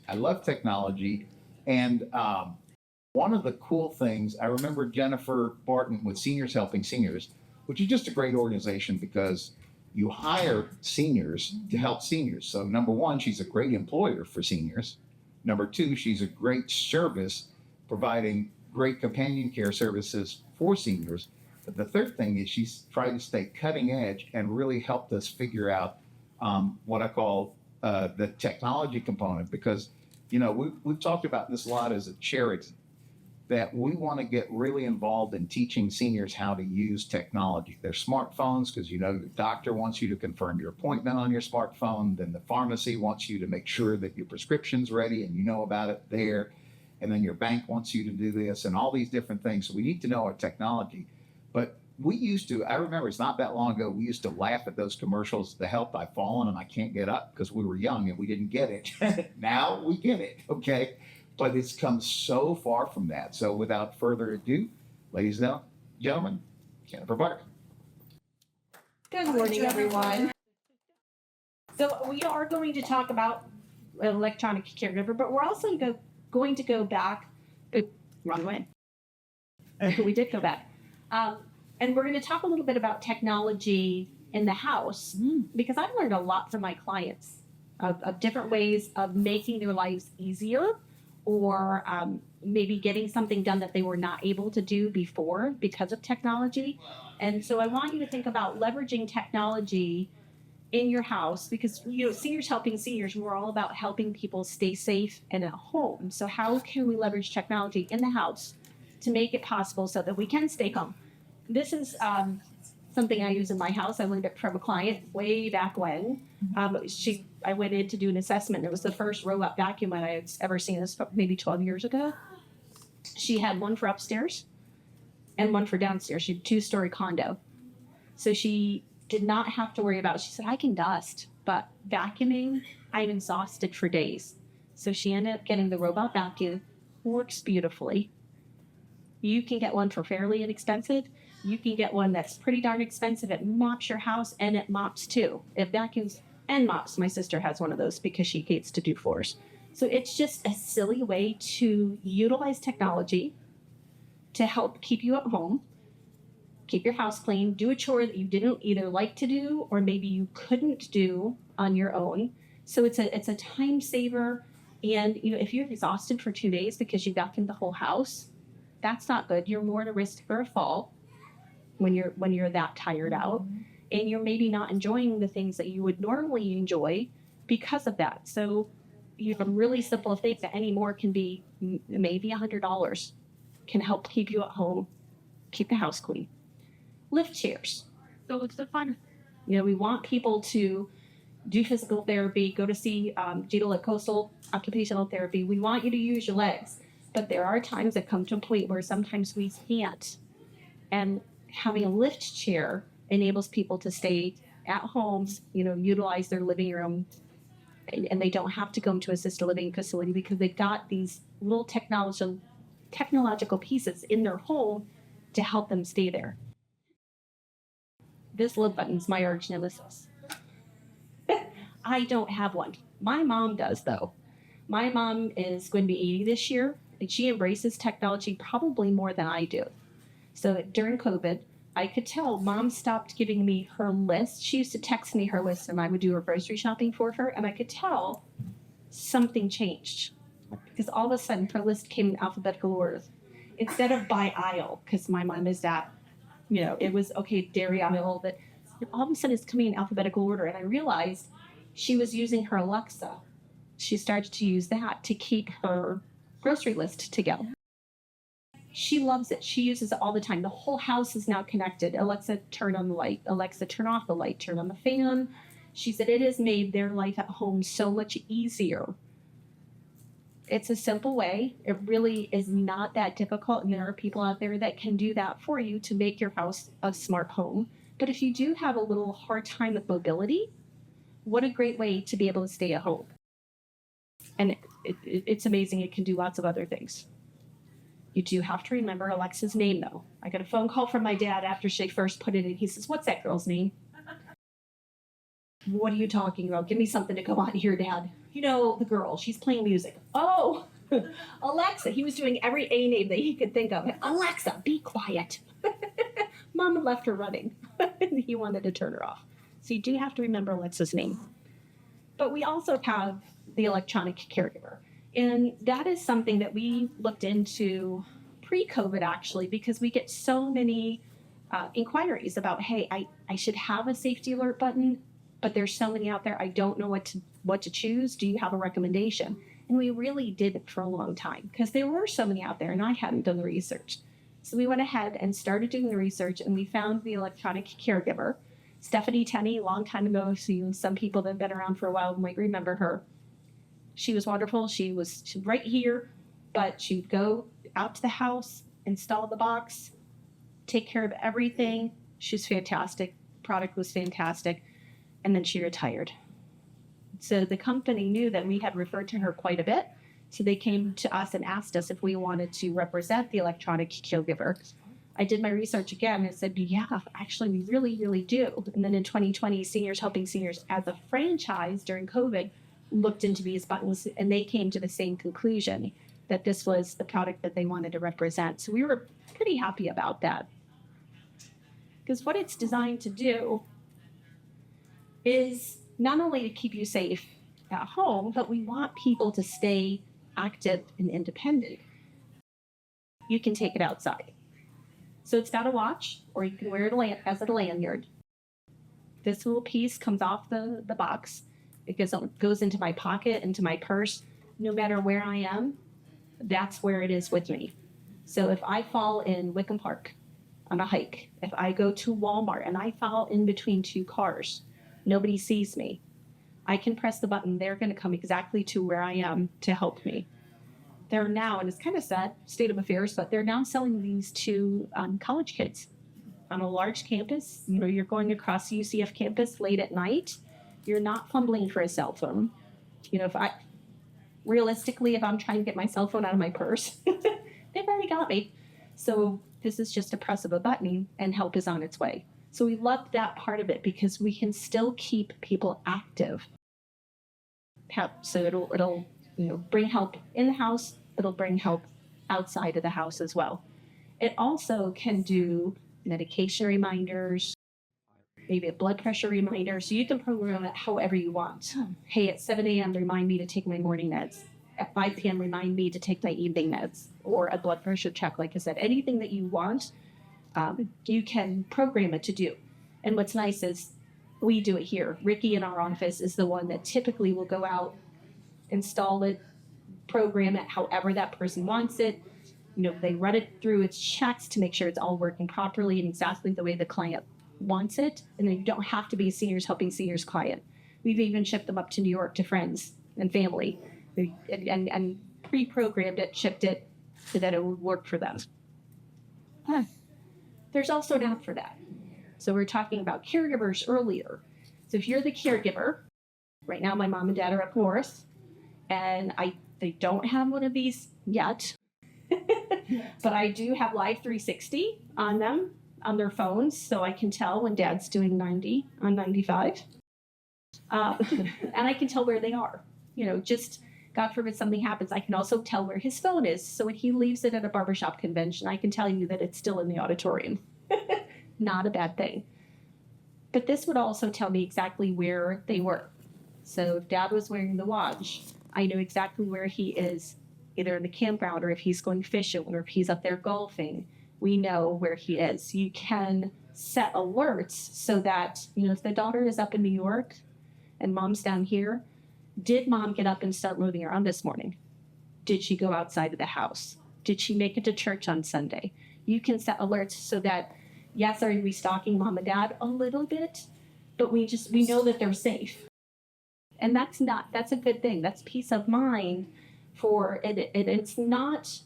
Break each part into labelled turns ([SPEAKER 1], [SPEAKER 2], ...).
[SPEAKER 1] I love technology. And one of the cool things, I remember Jennifer Barton with Seniors Helping Seniors, which is just a great organization because you hire seniors to help seniors. So, number one, she's a great employer for seniors. Number two, she's a great service providing great companion care services for seniors. But the third thing is she's tried to stay cutting edge and really helped us figure out what I call the technology component because, we've talked about this a lot as a charity that we want to get really involved in teaching seniors how to use technology. Their smartphones, because the doctor wants you to confirm your appointment on your smartphone, then the pharmacy wants you to make sure that your prescription's ready and you know about it there, and then your bank wants you to do this and all these different things. So we need to know our technology. But I remember it's not that long ago, we used to laugh at those commercials, the help, I've fallen and I can't get up because we were young and we didn't get it. Now we get it, okay? But it's come so far from that. So without further ado, ladies and gentlemen, Jennifer Barton.
[SPEAKER 2] Good morning, everyone. So we are going to talk about Electronic Caregiver, but we're also going to go back, wrong way. We did go back. And we're going to talk a little bit about technology in the house because I've learned a lot from my clients of different ways of making their lives easier or maybe getting something done that they were not able to do before because of technology. And so I want you to think about leveraging technology in your house because, Seniors Helping Seniors, we're all about helping people stay safe and at home. So how can we leverage technology in the house to make it possible so that we can stay home? This is something I use in my house. I learned it from a client way back when. I went in to do an assessment. It was the first robot vacuum I had ever seen. This maybe 12 years ago. She had one for upstairs and one for downstairs. She had a 2-story condo. So she did not have to worry about it. She said, I can dust, but vacuuming, I'm exhausted for days. So she ended up getting the robot vacuum. Works beautifully. You can get one for fairly inexpensive. You can get one that's pretty darn expensive. It mops your house and it mops too. It vacuums and mops. My sister has one of those because she hates to do floors. So it's just a silly way to utilize technology to help keep you at home, keep your house clean, do a chore that you didn't either like to do or maybe you couldn't do on your own. So it's a time saver. And if you're exhausted for 2 days because you vacuumed the whole house, that's not good. You're more at a risk for a fall when you're that tired out, and you're maybe not enjoying the things that you would normally enjoy because of that. So a really simple thing that anymore can be maybe $100 can help keep you at home, keep the house clean. Lift chairs. So it's so fun. We want people to do physical therapy, go to see Gita Coastal Occupational Therapy. We want you to use your legs. But there are times that come to a point where sometimes we can't. And having a lift chair enables people to stay at home, utilize their living room, and they don't have to go into an assisted living facility because they've got these little technological pieces in their home to help them stay there. This lift button is my arch nemesis. I don't have one. My mom does, though. My mom is going to be 80 this year. And she embraces technology probably more than I do. So during COVID, I could tell Mom stopped giving me her list. She used to text me her list and I would do her grocery shopping for her. And I could tell something changed because all of a sudden her list came in alphabetical order. Instead of by aisle, because my mom is that, it was, okay, dairy aisle. But all of a sudden it's coming in alphabetical order. And I realized she was using her Alexa. She started to use that to keep her grocery list together. She loves it. She uses it all the time. The whole house is now connected. Alexa, turn on the light. Alexa, turn off the light. Turn on the fan. She said it has made their life at home so much easier. It's a simple way. It really is not that difficult. And there are people out there that can do that for you to make your house a smart home. But if you do have a little hard time with mobility, what a great way to be able to stay at home. And it's amazing. It can do lots of other things. You do have to remember Alexa's name, though. I got a phone call from my dad after she first put it in. He says, "What's that girl's name?" What are you talking about? Give me something to go on here, Dad. You know, the girl, she's playing music. Oh, Alexa. He was doing every A name that he could think of. Alexa, be quiet. Mom had left her running. He wanted to turn her off. So you do have to remember Alexa's name. But we also have the electronic caregiver. And that is something that we looked into pre-COVID, actually, because we get so many inquiries about, hey, I should have a safety alert button, but there's so many out there. I don't know what to choose. Do you have a recommendation? And we really did it for a long time because there were so many out there and I hadn't done the research. So we went ahead and started doing the research, and we found the electronic caregiver. Stephanie Tenney, a long time ago, so some people that have been around for a while might remember her. She was wonderful. She was right here, but she'd go out to the house, install the box, take care of everything. She's fantastic. Product was fantastic. And then she retired. So the company knew that we had referred to her quite a bit. So they came to us and asked us if we wanted to represent the electronic caregiver. I did my research again and said, yeah, actually, we really, really do. And then in 2020, Seniors Helping Seniors as a franchise during COVID looked into these buttons, and they came to the same conclusion that this was the product that they wanted to represent. So we were pretty happy about that. Because what it's designed to do is not only to keep you safe at home, but we want people to stay active and independent. You can take it outside. So it's got a watch, or you can wear it as a lanyard. This little piece comes off the box. It goes into my pocket, into my purse. No matter where I am, that's where it is with me. So if I fall in Wickham Park on a hike, if I go to Walmart and I fall in between two cars, nobody sees me. I can press the button. They're going to come exactly to where I am to help me. They're now, and it's kind of sad state of affairs, but they're now selling these to college kids on a large campus. You know, you're going across the UCF campus late at night. You're not fumbling for a cell phone. You know, if I'm trying to get my cell phone out of my purse, they've already got me. So this is just a press of a button and help is on its way. So we love that part of it because we can still keep people active. So it'll bring help in the house. It'll bring help outside of the house as well. It also can do medication reminders, maybe a blood pressure reminder. So you can program it however you want. Hey, at 7 a.m., remind me to take my morning meds. At 5 p.m., remind me to take my evening meds, or a blood pressure check. Like I said, anything that you want, you can program it to do. And what's nice is we do it here. Ricky in our office is the one that typically will go out, install it, program it however that person wants it. You know, they run it through its checks to make sure it's all working properly and exactly the way the client wants it. And then you don't have to be a Seniors Helping Seniors client. We've even shipped them up to New York to friends and family and pre-programmed it, shipped it so that it would work for them. There's also an app for that. So we're talking about caregivers earlier. So if you're the caregiver, right now my mom and dad are up north, and they don't have one of these yet, but I do have Live 360 on them, on their phones, so I can tell when dad's doing 90 on 95. And I can tell where they are. You know, just God forbid something happens, I can also tell where his phone is. So when he leaves it at a barbershop convention, I can tell you that it's still in the auditorium. Not a bad thing. But this would also tell me exactly where they were. So if dad was wearing the watch, I know exactly where he is, either in the campground or if he's going fishing or if he's up there golfing. We know where he is. You can set alerts so that, you know, if the daughter is up in New York and mom's down here, did mom get up and start moving around this morning? Did she go outside of the house? Did she make it to church on Sunday? You can set alerts so that, yes, are we stalking mom and dad a little bit? But we know that they're safe. And that's a good thing. That's peace of mind for it. It's not,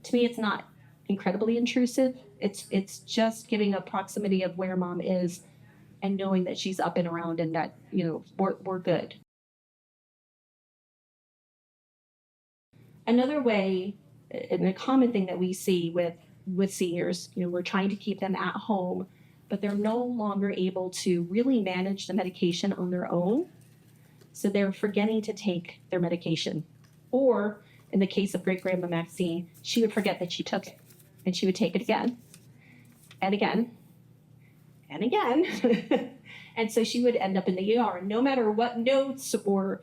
[SPEAKER 2] to me, it's not incredibly intrusive. It's just giving a proximity of where mom is and knowing that she's up and around and that, you know, we're good. Another way, and a common thing that we see with seniors, you know, we're trying to keep them at home but they're no longer able to really manage the medication on their own. So they're forgetting to take their medication. Or in the case of great grandma Maxine, she would forget that she took it and she would take it again and again and again. And so she would end up in the ER. And no matter what notes or,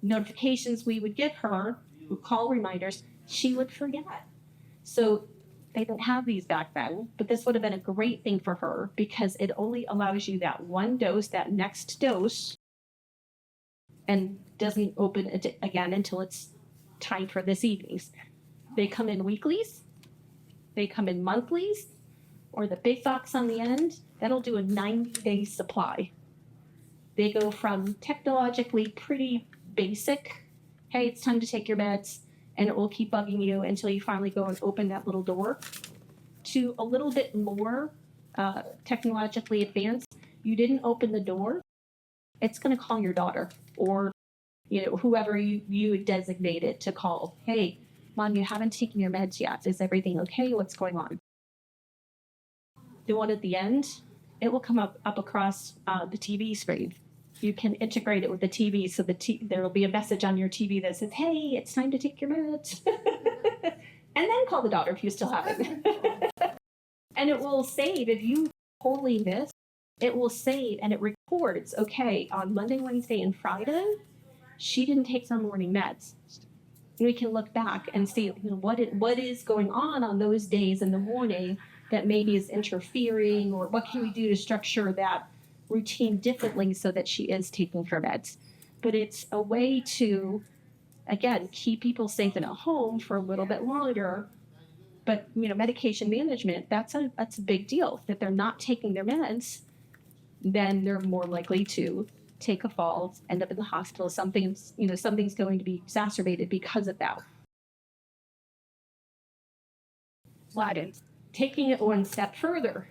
[SPEAKER 2] notifications we would give her, call reminders, she would forget. So they didn't have these back then, but this would have been a great thing for her because it only allows you that one dose, that next dose, and doesn't open it again until it's time for this evening's. They come in weeklies, they come in monthlies, or the big box on the end, that'll do a 90-day supply. They go from technologically pretty basic, hey, it's time to take your meds, and it will keep bugging you until you finally go and open that little door, to a little bit more technologically advanced. You didn't open the door, it's going to call your daughter or whoever you designated to call. Hey, Mom, you haven't taken your meds yet. Is everything okay? What's going on? The one at the end, it will come up across the TV screen. You can integrate it with the TV, so there will be a message on your TV that says, hey, it's time to take your meds. And then call the doctor if you still haven't. And it will save, if you totally miss, it will save and it records, okay, on Monday, Wednesday, and Friday, she didn't take some morning meds. And we can look back and see what is going on those days in the morning that maybe is interfering, or what can we do to structure that routine differently so that she is taking her meds. But it's a way to, again, keep people safe in a home for a little bit longer. But medication management, that's a big deal. If they're not taking their meds, then they're more likely to take a fall, end up in the hospital. Something's going to be exacerbated because of that. Taking it one step further,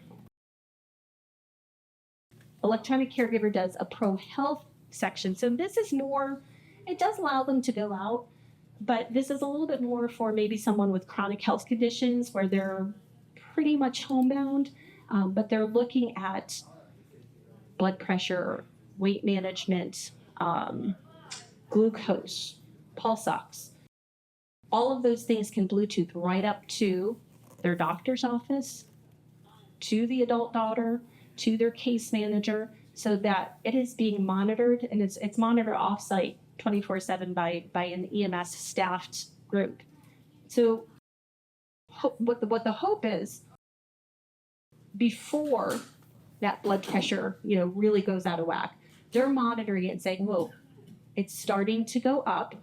[SPEAKER 2] Electronic Caregiver does a pro health section. So this is more, it does allow them to go out, but this is a little bit more for maybe someone with chronic health conditions where they're pretty much homebound, but they're looking at blood pressure, weight management, glucose, pulse ox. All of those things can Bluetooth right up to their doctor's office, to the adult daughter, to their case manager, so that it is being monitored, and it's monitored off-site 24/7 by an EMS staffed group. So what the hope is, before that blood pressure really goes out of whack, they're monitoring it and saying, whoa, it's starting to go up.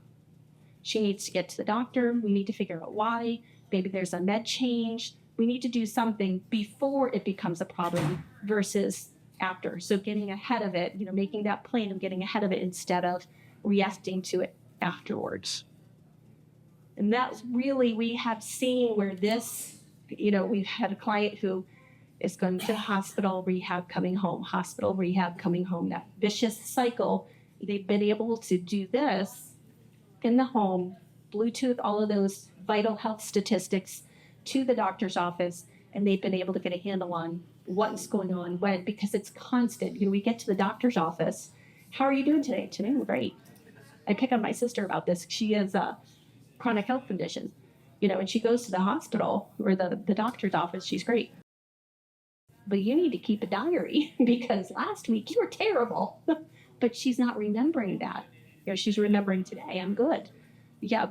[SPEAKER 2] She needs to get to the doctor. We need to figure out why. Maybe there's a med change. We need to do something before it becomes a problem versus after. So getting ahead of it, making that plan of getting ahead of it instead of reacting to it afterwards. And that's really, we have seen where this, we've had a client who is going to hospital, rehab, coming home, hospital, rehab, coming home, that vicious cycle. They've been able to do this in the home, Bluetooth all of those vital health statistics to the doctor's office, and they've been able to get a handle on what's going on when, because it's constant. We get to the doctor's office. How are you doing today? Today, I'm great. I pick on my sister about this. She has a chronic health condition, and she goes to the hospital or the doctor's office. She's great. But you need to keep a diary because last week you were terrible. But she's not remembering that. She's remembering today, I'm good. Yeah,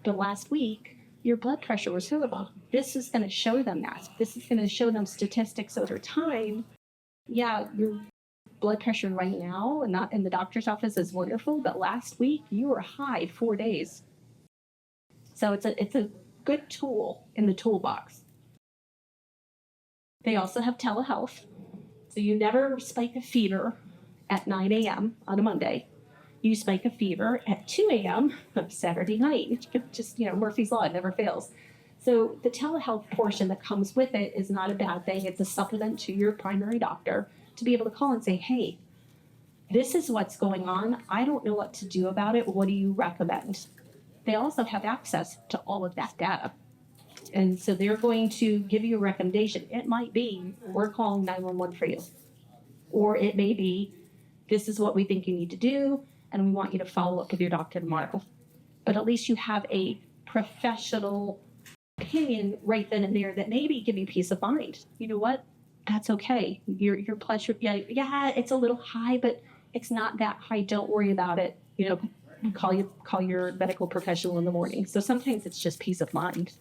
[SPEAKER 2] but last week, your blood pressure was horrible. This is going to show them that. This is going to show them statistics over time. Yeah, your blood pressure right now and not in the doctor's office is wonderful, but last week you were high 4 days. So it's a good tool in the toolbox. They also have telehealth. So you never spike a fever at 9 a.m. on a Monday. You spike a fever at 2 a.m. on Saturday night. Just, Murphy's Law, it never fails. So the telehealth portion that comes with it is not a bad thing. It's a supplement to your primary doctor to be able to call and say, hey, this is what's going on. I don't know what to do about it. What do you recommend? They also have access to all of that data. And so they're going to give you a recommendation. It might be, we're calling 911 for you. Or it may be, this is what we think you need to do, and we want you to follow up with your doctor tomorrow. But at least you have a professional opinion right then and there that maybe give you peace of mind. You know what? That's okay. Your blood sugar, yeah, it's a little high, but it's not that high. Don't worry about it. You know, call your medical professional in the morning. So sometimes it's just peace of mind.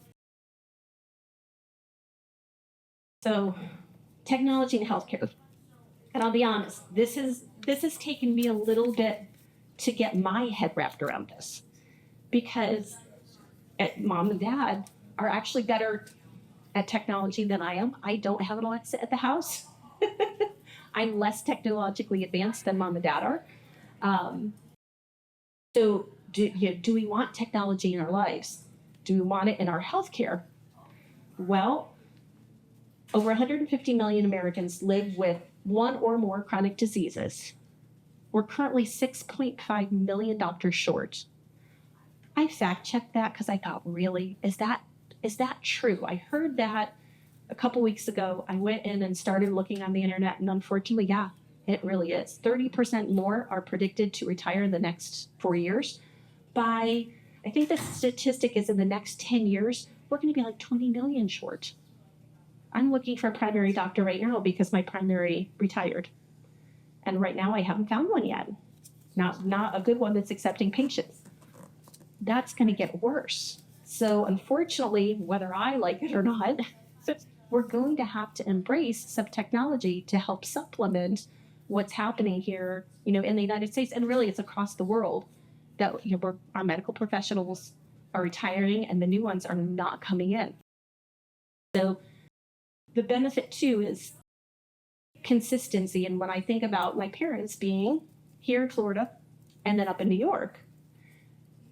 [SPEAKER 2] So technology in healthcare. And I'll be honest, this has taken me a little bit to get my head wrapped around this, because mom and dad are actually better at technology than I am. I don't have an Alexa at the house. I'm less technologically advanced than mom and dad are. So do we want technology in our lives? Do we want it in our healthcare? Well, over 150 million Americans live with one or more chronic diseases. We're currently 6.5 million doctors short. I fact-checked that because I thought, really, is that true? I heard that a couple weeks ago. I went in and started looking on the internet, and unfortunately, yeah, it really is. 30% more are predicted to retire in the next 4 years. I think the statistic is in the next 10 years, we're going to be like 20 million short. I'm looking for a primary doctor right now because my primary retired. And right now I haven't found one yet. Not a good one that's accepting patients. That's going to get worse. So unfortunately, whether I like it or not, we're going to have to embrace some technology to help supplement what's happening here, in the United States, and really it's across the world, that our medical professionals are retiring and the new ones are not coming in. So the benefit too is consistency. And when I think about my parents being here in Florida and then up in New York,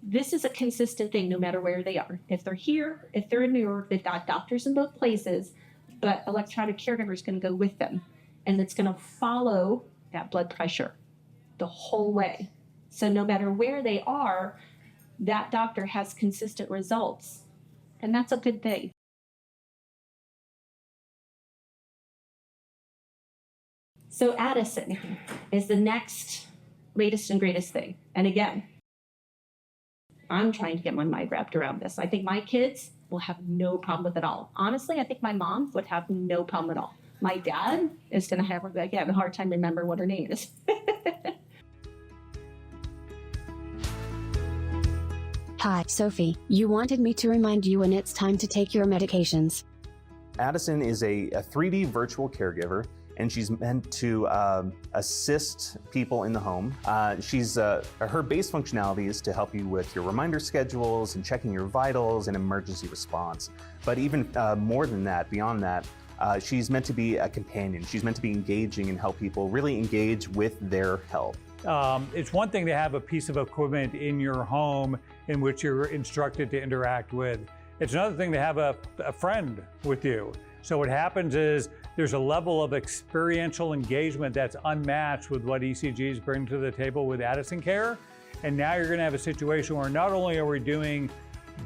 [SPEAKER 2] this is a consistent thing no matter where they are. If they're here, if they're in New York, they've got doctors in both places, but electronic caregiver is going to go with them. And it's going to follow that blood pressure the whole way. So no matter where they are, that doctor has consistent results. And that's a good thing. So Addison is the next latest and greatest thing. And again, I'm trying to get my mind wrapped around this. I think my kids will have no problem with it all. Honestly, I think my mom would have no problem at all. My dad is going to have a hard time remembering what her name is.
[SPEAKER 3] Hi, Sophie. You wanted me to remind you when it's time to take your medications.
[SPEAKER 4] Addison is a 3D virtual caregiver, and she's meant to assist people in the home. Her base functionality is to help you with your reminder schedules and checking your vitals and emergency response. But even more than that, beyond that, she's meant to be a companion. She's meant to be engaging and help people really engage with their health.
[SPEAKER 5] It's one thing to have a piece of equipment in your home in which you're instructed to interact with. It's another thing to have a friend with you. So what happens is there's a level of experiential engagement that's unmatched with what ECGs bring to the table with Addison Care. And now you're going to have a situation where not only are we doing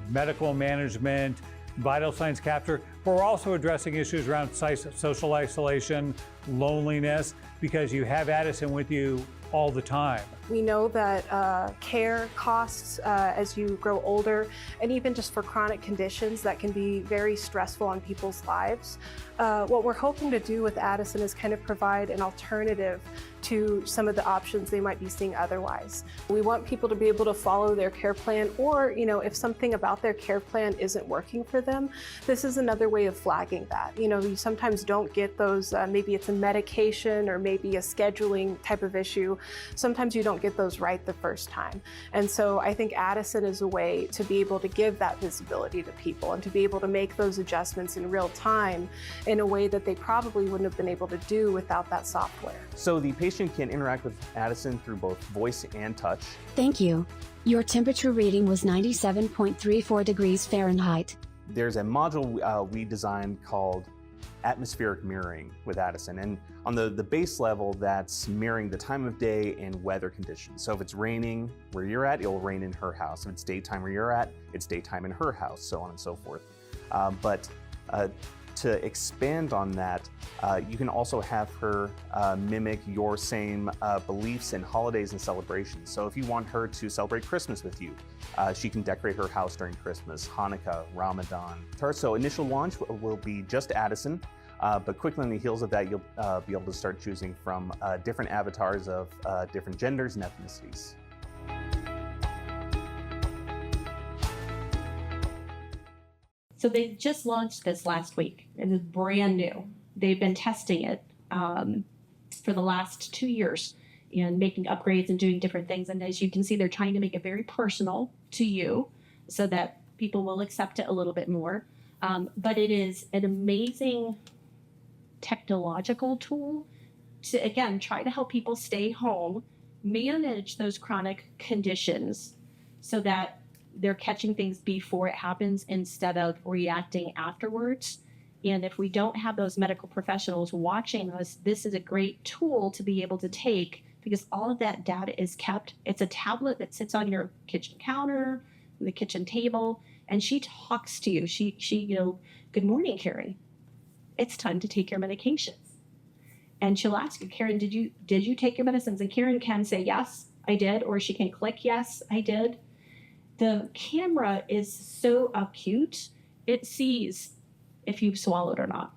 [SPEAKER 5] medical management, vital signs capture, but we're also addressing issues around social isolation, loneliness, because you have Addison with you all the time.
[SPEAKER 6] We know that care costs as you grow older, and even just for chronic conditions that can be very stressful on people's lives. What we're hoping to do with Addison is kind of provide an alternative to some of the options they might be seeing otherwise. We want people to be able to follow their care plan, or if something about their care plan isn't working for them, this is another way of flagging that. You sometimes don't get those, maybe it's a medication or maybe a scheduling type of issue. Sometimes you don't get those right the first time. And so I think Addison is a way to be able to give that visibility to people and to be able to make those adjustments in real time in a way that they probably wouldn't have been able to do without that software.
[SPEAKER 4] So the patient can interact with Addison through both voice and touch.
[SPEAKER 3] Thank you. Your temperature reading was 97.34 degrees Fahrenheit.
[SPEAKER 4] There's a module we designed called atmospheric mirroring with Addison, and on the base level, that's mirroring the time of day and weather conditions. So if it's raining where you're at, it'll rain in her house. If it's daytime where you're at, it's daytime in her house, so on and so forth. But to expand on that, you can also have her mimic your same beliefs in holidays and celebrations. So if you want her to celebrate Christmas with you, she can decorate her house during Christmas, Hanukkah, Ramadan. So initial launch will be just Addison, but quickly on the heels of that, you'll be able to start choosing from different avatars of different genders and ethnicities.
[SPEAKER 2] So they just launched this last week. It is brand new. They've been testing it for the last 2 years and making upgrades and doing different things. And as you can see, they're trying to make it very personal to you so that people will accept it a little bit more. But it is an amazing technological tool to, again, try to help people stay home, manage those chronic conditions so that they're catching things before it happens instead of reacting afterwards. And if we don't have those medical professionals watching us, this is a great tool to be able to take because all of that data is kept. It's a tablet that sits on your kitchen counter, the kitchen table, and she talks to you. She, good morning, Kerry. It's time to take your medications. And she'll ask you, Karen, did you take your medicines? And Karen can say, yes, I did, or she can click, yes, I did. The camera is so acute, it sees if you've swallowed or not.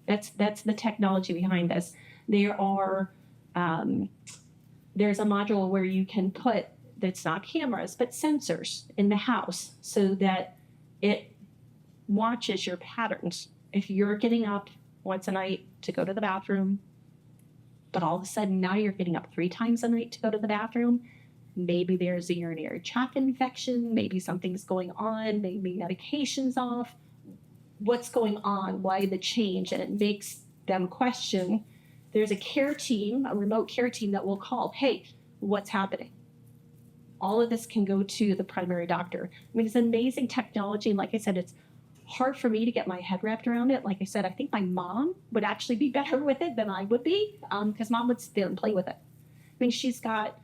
[SPEAKER 2] That's the technology behind this. There's a module where you can put, that's not cameras, but sensors in the house so that it watches your patterns. If you're getting up once a night to go to the bathroom, but all of a sudden now you're getting up 3 times a night to go to the bathroom, maybe there's a urinary tract infection, maybe something's going on, maybe medication's off. What's going on? Why the change? And it makes them question. There's a care team, a remote care team that will call, hey, what's happening? All of this can go to the primary doctor. I mean, it's amazing technology. And like I said, it's hard for me to get my head wrapped around it. Like I said, I think my mom would actually be better with it than I would be because mom would sit there and play with it. I mean, she's got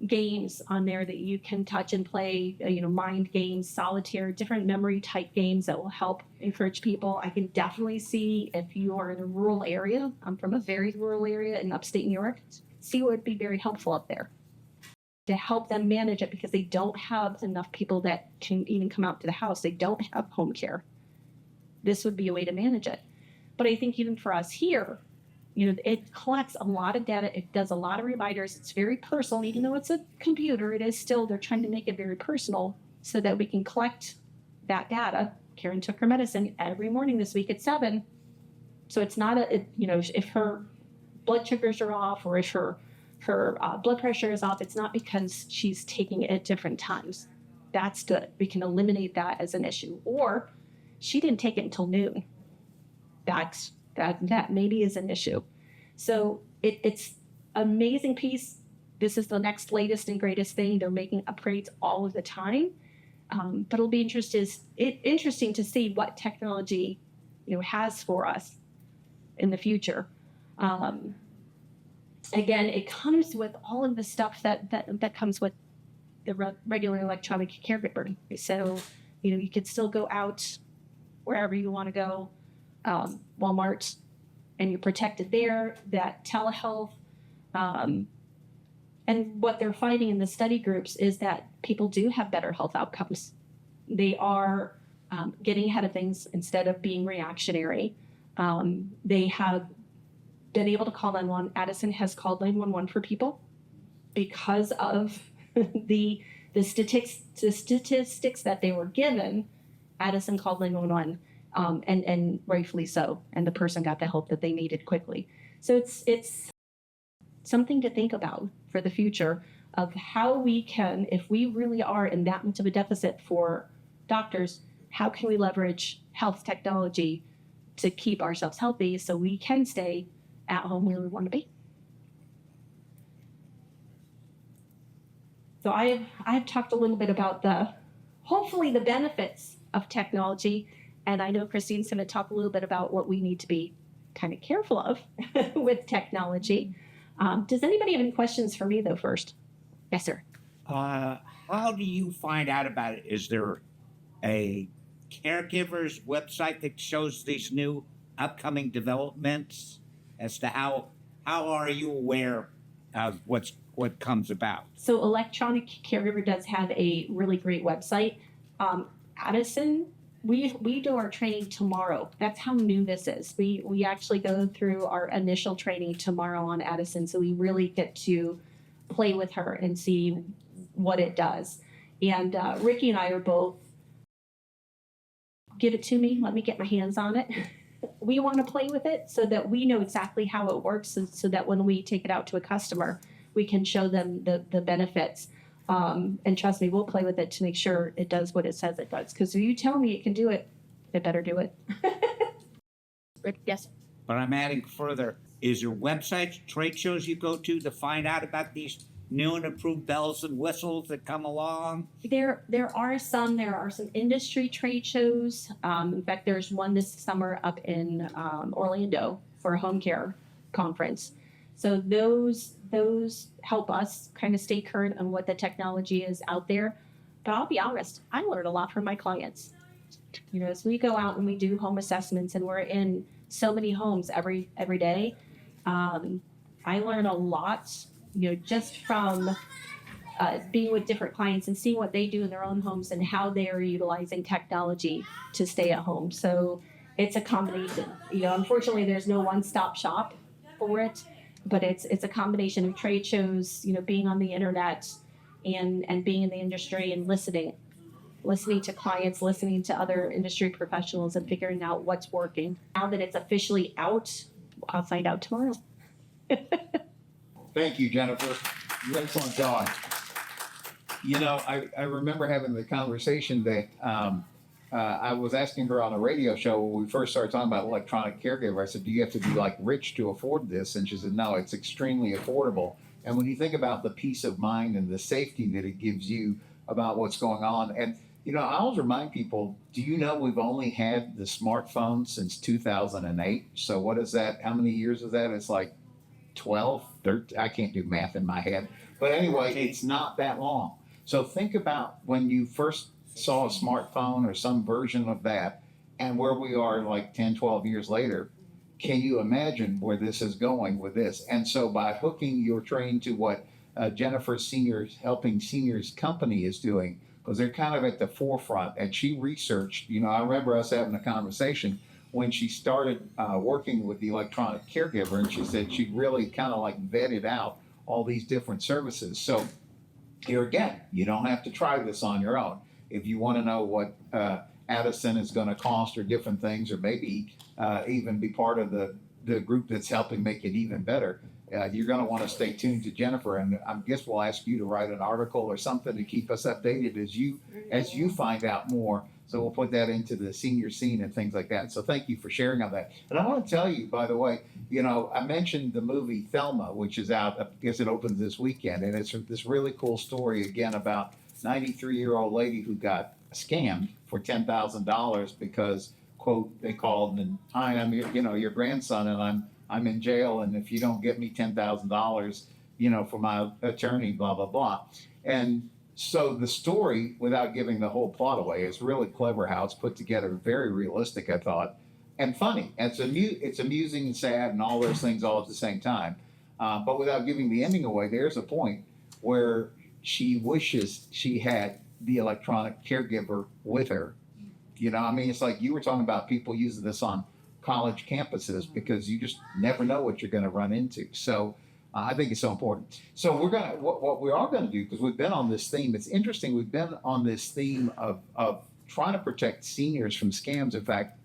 [SPEAKER 2] games on there that you can touch and play, mind games, solitaire, different memory type games that will help encourage people. I can definitely see if you are in a rural area, I'm from a very rural area in upstate New York, see what would be very helpful up there to help them manage it because they don't have enough people that can even come out to the house. They don't have home care. This would be a way to manage it. But I think even for us here, it collects a lot of data. It does a lot of reminders. It's very personal. Even though it's a computer, it is still, they're trying to make it very personal so that we can collect that data. Karen took her medicine every morning this week at 7. So it's not if her blood sugars are off or if her blood pressure is off, it's not because she's taking it at different times. That's good. We can eliminate that as an issue. Or she didn't take it until noon. That maybe is an issue. So it's amazing piece. This is the next latest and greatest thing. They're making upgrades all of the time. But it'll be interesting to see what technology has for us in the future. Again, it comes with all of the stuff that comes with the regular electronic caregiver. So you could still go out wherever you want to go. Walmart, and you're protected there, that telehealth. And what they're finding in the study groups is that people do have better health outcomes. They are getting ahead of things instead of being reactionary. They have been able to call 911. Addison has called 911 for people because of the statistics that they were given. Addison called 911. And rightfully so. And the person got the help that they needed quickly. So it's something to think about for the future of how we can, if we really are in that much of a deficit for doctors, how can we leverage health technology to keep ourselves healthy so we can stay at home where we want to be? So I've talked a little bit about hopefully the benefits of technology. And I know Kristine's going to talk a little bit about what we need to be kind of careful of with technology. Does anybody have any questions for me, though, first? Yes, sir.
[SPEAKER 7] How do you find out about it? Is there a Caregiver's website that shows these new upcoming developments as to how are you aware of what comes about?
[SPEAKER 2] So Electronic Caregiver does have a really great website. Addison, we do our training tomorrow. That's how new this is. We actually go through our initial training tomorrow on Addison, so we really get to play with her and see what it does. And Ricky and I are both, give it to me, let me get my hands on it. We want to play with it so that we know exactly how it works, so that when we take it out to a customer, we can show them the benefits. And trust me, we'll play with it to make sure it does what it says it does. Because if you tell me it can do it, it better do it. Rick, yes?
[SPEAKER 7] But I'm adding further, is there websites, trade shows you go to find out about these new and improved bells and whistles that come along?
[SPEAKER 2] There are some industry trade shows. In fact, there's one this summer up in Orlando for a home care conference. So those help us kind of stay current on what the technology is out there. But I'll be honest, I learn a lot from my clients. You know, as we go out and we do home assessments and we're in so many homes every day, I learn a lot, you know, just from being with different clients and seeing what they do in their own homes and how they are utilizing technology to stay at home. So it's a combination. You know, unfortunately, there's no one-stop shop for it, but it's a combination of trade shows, you know, being on the internet and being in the industry and listening to clients, listening to other industry professionals and figuring out what's working. Now that it's officially out, I'll find out tomorrow.
[SPEAKER 1] Thank you, Jennifer. Excellent job. You know, I remember having the conversation that I was asking her on a radio show when we first started talking about electronic caregiver. I said, do you have to be like rich to afford this? And she said, no, it's extremely affordable. And when you think about the peace of mind and the safety that it gives you about what's going on, and you know, I always remind people, do you know we've only had the smartphone since 2008? So what is that? How many years is that? It's like 12, 13, I can't do math in my head. But anyway, it's not that long. So think about when you first saw a smartphone or some version of that and where we are like 10, 12 years later. Can you imagine where this is going with this? And so by hooking your train to what Jennifer Seniors Helping Seniors company is doing, because they're kind of at the forefront, and she researched, you know, I remember us having a conversation when she started working with the electronic caregiver, and she said she really kind of like vetted out all these different services. So here again, you don't have to try this on your own. If you want to know what Addison is going to cost or different things, or maybe even be part of the group that's helping make it even better, you're going to want to stay tuned to Jennifer, and I guess we'll ask you to write an article or something to keep us updated as you find out more. So we'll put that into the senior scene and things like that. So thank you for sharing on that. And I want to tell you, by the way, you know, I mentioned the movie Thelma, which is out, I guess it opens this weekend, and it's this really cool story again about 93-year-old lady who got scammed for $10,000 because, quote, they called and, hi, I'm your grandson, and I'm in jail, and if you don't get me $10,000, you know, for my attorney, blah, blah, blah. And so the story, without giving the whole plot away, is really clever how it's put together, very realistic, I thought, and funny. And it's amusing and sad and all those things all at the same time. But without giving the ending away, there's a point where she wishes she had the electronic caregiver with her. You know, I mean, it's like you were talking about people using this on college campuses because you just never know what you're going to run into. So I think it's so important. So what we are going to do, because we've been on this theme, it's interesting, we've been on this theme of trying to protect seniors from scams. In fact,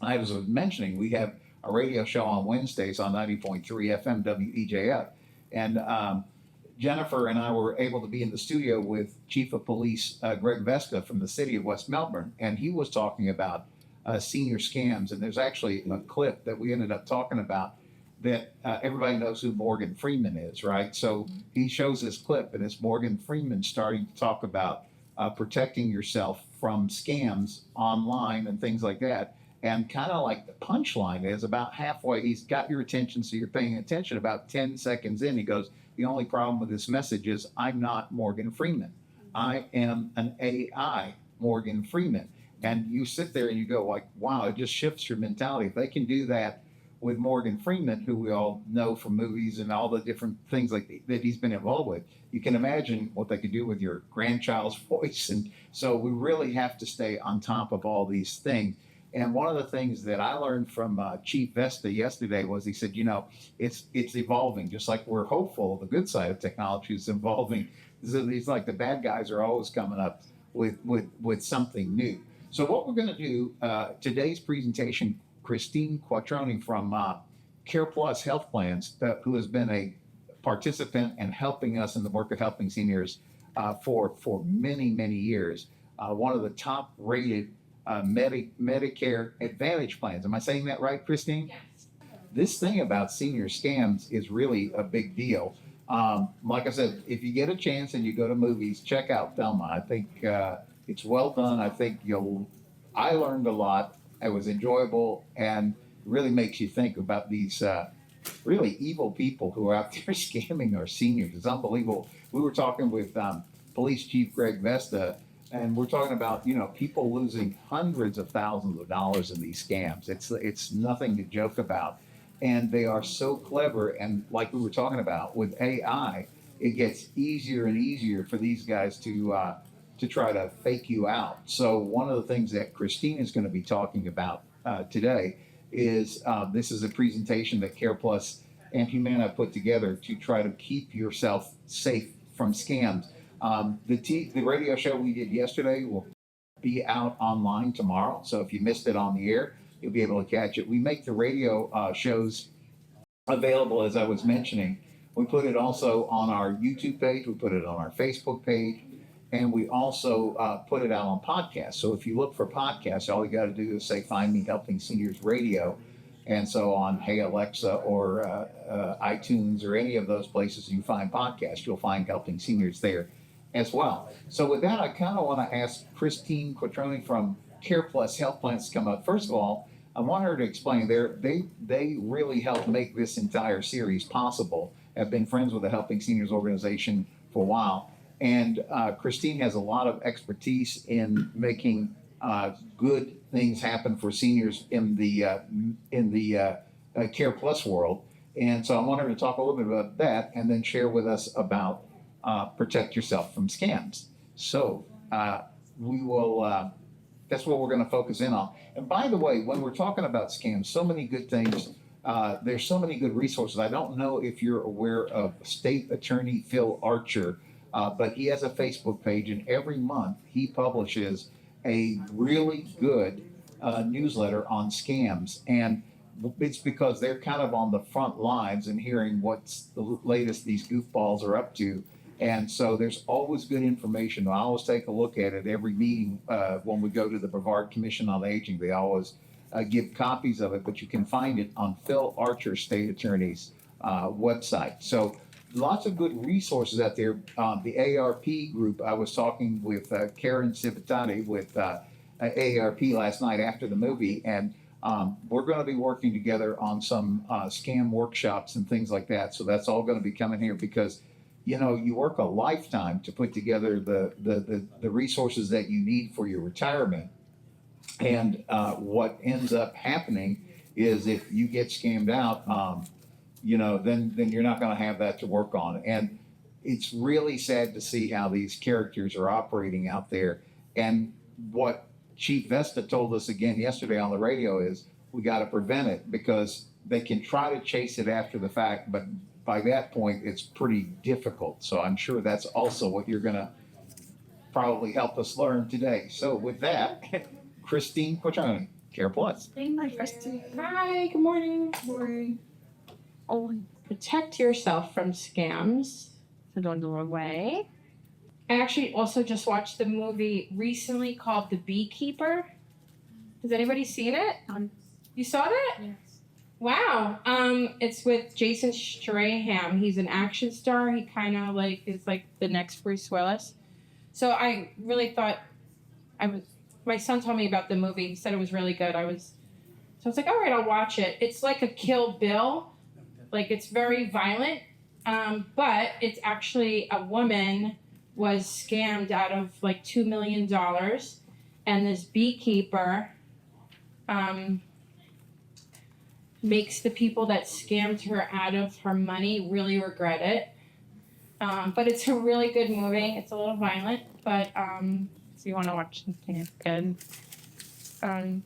[SPEAKER 1] I was mentioning, we have a radio show on Wednesdays on 90.3 FM WEJF. And Jennifer and I were able to be in the studio with Chief of Police Greg Vesca from the city of West Melbourne. And he was talking about senior scams. And there's actually a clip that we ended up talking about that everybody knows who Morgan Freeman is, right? So he shows this clip, and it's Morgan Freeman starting to talk about protecting yourself from scams online and things like that. And kind of like the punchline is about halfway, he's got your attention, so you're paying attention. About 10 seconds in, he goes, the only problem with this message is I'm not Morgan Freeman. I am an AI Morgan Freeman. And you sit there and you go like, wow, it just shifts your mentality. If they can do that with Morgan Freeman, who we all know from movies and all the different things that he's been involved with, you can imagine what they could do with your grandchild's voice. And so we really have to stay on top of all these things. And one of the things that I learned from Chief Vesta yesterday was he said, it's evolving, just like we're hopeful the good side of technology is evolving. So he's like the bad guys are always coming up with something new. So what we're going to do, today's presentation, Kristine Quattrone from CarePlus Health Plans, who has been a participant and helping us in the work of helping seniors for many, many years. One of the top rated Medicare Advantage plans. Am I saying that right, Kristine?
[SPEAKER 2] Yes.
[SPEAKER 1] This thing about senior scams is really a big deal. Like I said, if you get a chance and you go to movies, check out Thelma. I think it's well done. I think I learned a lot. It was enjoyable and really makes you think about these really evil people who are out there scamming our seniors. It's unbelievable. We were talking with Police Chief Greg Vesta, and we're talking about, people losing hundreds of thousands of dollars in these scams. It's nothing to joke about. And they are so clever. And like we were talking about with AI, it gets easier and easier for these guys to try to fake you out. So one of the things that Kristine is going to be talking about today is this is a presentation that CarePlus and Humana put together to try to keep yourself safe from scams. The radio show we did yesterday will be out online tomorrow. So if you missed it on the air, you'll be able to catch it. We make the radio shows available, as I was mentioning. We put it also on our YouTube page. We put it on our Facebook page. And we also put it out on podcasts. So if you look for podcasts, all you got to do is say, find me Helping Seniors Radio. And so on Hey Alexa or iTunes or any of those places you find podcasts, you'll find Helping Seniors there as well. So with that, I kind of want to ask Kristine Quattrone from CarePlus Health Plans to come up. First of all, I want her to explain. They really helped make this entire series possible. Have been friends with the Helping Seniors organization for a while. And Kristine has a lot of expertise in making good things happen for seniors in the CarePlus world. And so I want her to talk a little bit about that and then share with us about protect yourself from scams. So we will, that's what we're going to focus in on. And by the way, when we're talking about scams, so many good things, there's so many good resources. I don't know if you're aware of State Attorney Phil Archer, but he has a Facebook page, and every month he publishes a really good newsletter on scams. And it's because they're kind of on the front lines and hearing what's the latest these goofballs are up to. And so there's always good information. I always take a look at it every meeting when we go to the Brevard Commission on Aging. They always give copies of it, but you can find it on Phil Archer State Attorney's website. So lots of good resources out there. The ARP group, I was talking with Karen Civitani with AARP last night after the movie, and we're going to be working together on some scam workshops and things like that. So that's all going to be coming here because, you work a lifetime to put together the resources that you need for your retirement. And what ends up happening is if you get scammed out, then you're not going to have that to work on. And it's really sad to see how these characters are operating out there. And what Chief Vesta told us again yesterday on the radio is we got to prevent it because they can try to chase it after the fact, but by that point, it's pretty difficult. So I'm sure that's also what you're going to probably help us learn today. So with that, Kristine Quattrone, CarePlus.
[SPEAKER 2] Thank you, Kristine. Hi, good morning. Good morning. Protect yourself from scams. So don't go away. I actually also just watched the movie recently called The Beekeeper. Has anybody seen it? You saw that?
[SPEAKER 8] Yes.
[SPEAKER 2] Wow. It's with Jason Strahan. He's an action star. He kind of is like the next Bruce Willis. So I really thought my son told me about the movie. He said it was really good. So I was like, all right, I'll watch it. It's like a Kill Bill. It's very violent. But it's actually a woman was scammed out of $2 million. and this beekeeper makes the people that scammed her out of her money really regret it. But it's a really good movie. It's a little violent, but if you want to watch something, it's good. And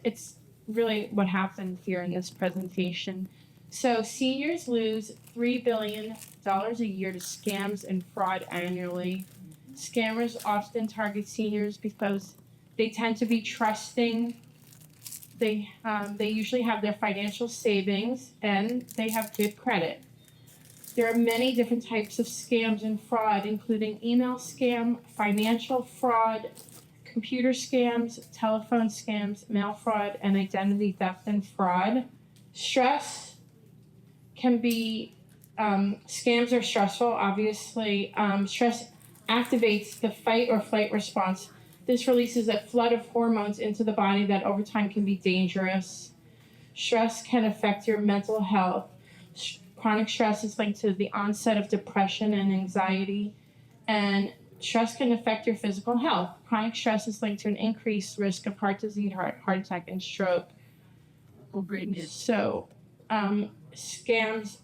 [SPEAKER 2] it's really what happened here in this presentation. So seniors lose $3 billion a year to scams and fraud annually. Scammers often target seniors because they tend to be trusting. They usually have their financial savings and they have good credit. There are many different types of scams and fraud, including email scam, financial fraud, computer scams, telephone scams, mail fraud, and identity theft and fraud. Stress can be, scams are stressful, obviously. Stress activates the fight or flight response. This releases a flood of hormones into the body that over time can be dangerous. Stress can affect your mental health. Chronic stress is linked to the onset of depression and anxiety, and stress can affect your physical health. Chronic stress is linked to an increased risk of heart disease, heart attack, and stroke. So, scammers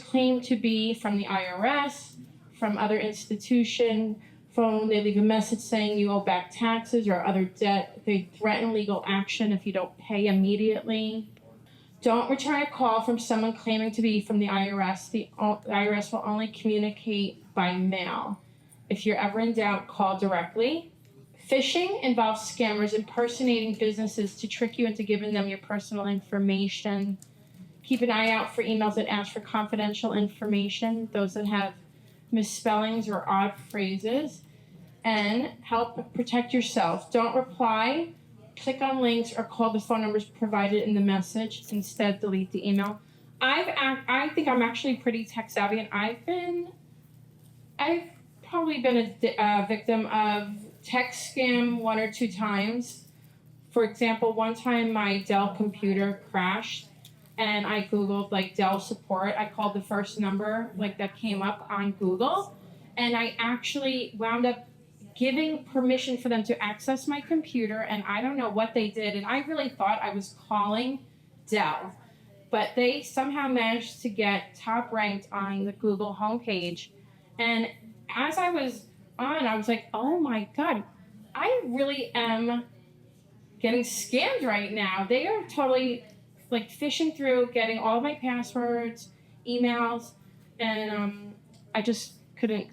[SPEAKER 2] claim to be from the IRS, from other institutions. Phone, they leave a message saying you owe back taxes or other debt. They threaten legal action if you don't pay immediately. Don't return a call from someone claiming to be from the IRS. The IRS will only communicate by mail. If you're ever in doubt, call directly. Phishing involves scammers impersonating businesses to trick you into giving them your personal information. Keep an eye out for emails that ask for confidential information, those that have misspellings or odd phrases, and help protect yourself. Don't reply, click on links, or call the phone numbers provided in the message. Instead, delete the email. I think I'm actually pretty tech savvy, and I've probably been a victim of tech scam 1 or 2 times. For example, one time my Dell computer crashed, and I Googled like Dell support. I called the first number like that came up on Google, and I actually wound up giving permission for them to access my computer, and I don't know what they did, and I really thought I was calling Dell, but they somehow managed to get top ranked on the Google homepage. And as I was on, I was like, oh my God, I really am getting scammed right now. They are totally like fishing through, getting all my passwords, emails, and I just couldn't